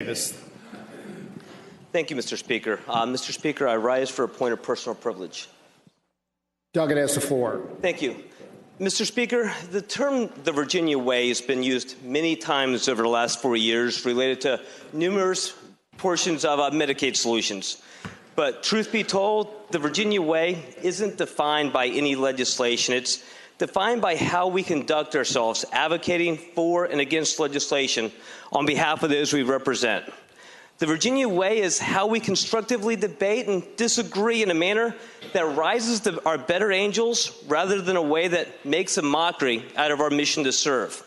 Thank you, Mr. Speaker. Mr. Speaker, I rise for a point of personal privilege. Duggan has the floor. Thank you. Mr. Speaker, the term the Virginia way has been used many times over the last 4 years related to numerous portions of Medicaid solutions. But truth be told, the Virginia way isn't defined by any legislation. It's defined by how we conduct ourselves, advocating for and against legislation on behalf of those we represent. The Virginia way is how we constructively debate and disagree in a manner that rises to our better angels rather than a way that makes a mockery out of our mission to serve.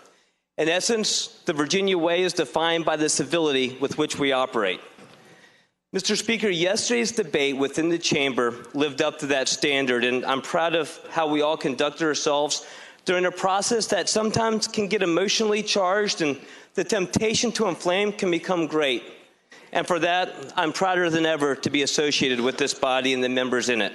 In essence, the Virginia way is defined by the civility with which we operate. Mr. Speaker, yesterday's debate within the chamber lived up to that standard, and I'm proud of how we all conducted ourselves during a process that sometimes can get emotionally charged and the temptation to inflame can become great. And for that, I'm prouder than ever to be associated with this body and the members in it.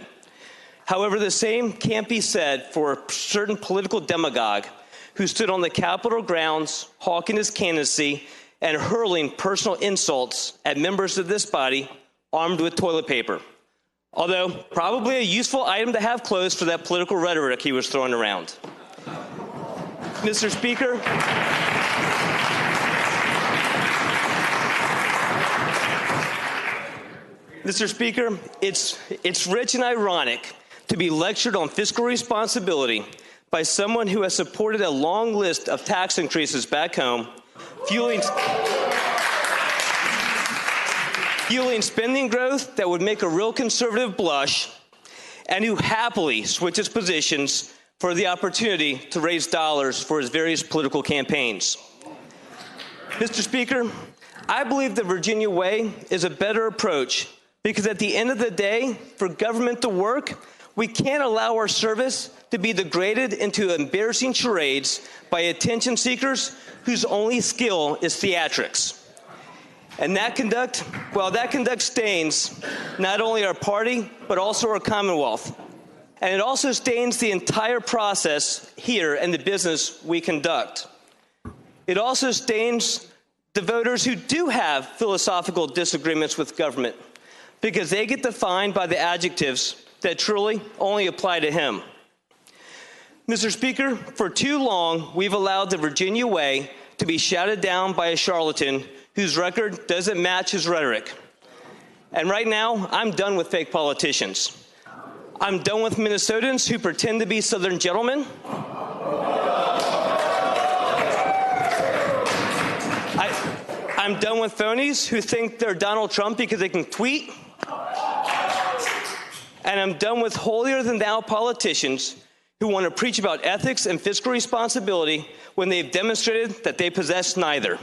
However, the same can't be said for a certain political demagogue who stood on the Capitol grounds hawking his candidacy and hurling personal insults at members of this body armed with toilet paper. Although probably a useful item to have close for that political rhetoric he was throwing around. Mr. Speaker, Mr. Speaker, it's rich and ironic to be lectured on fiscal responsibility by someone who has supported a long list of tax increases back home, fueling spending growth that would make a real conservative blush, and who happily switches positions for the opportunity to raise dollars for his various political campaigns. Mr. Speaker, I believe the Virginia way is a better approach because at the end of the day, for government to work, we can't allow our service to be degraded into embarrassing charades by attention seekers whose only skill is theatrics. And that conduct stains not only our party, but also our Commonwealth. And it also stains the entire process here and the business we conduct. It also stains the voters who do have philosophical disagreements with government, because they get defined by the adjectives that truly only apply to him. Mr. Speaker, for too long, we've allowed the Virginia way to be shouted down by a charlatan whose record doesn't match his rhetoric. And right now, I'm done with fake politicians. I'm done with Minnesotans who pretend to be Southern gentlemen. I'm done with phonies who think they're Donald Trump because they can tweet. And I'm done with holier-than-thou politicians who want to preach about ethics and fiscal responsibility when they've demonstrated that they possess neither.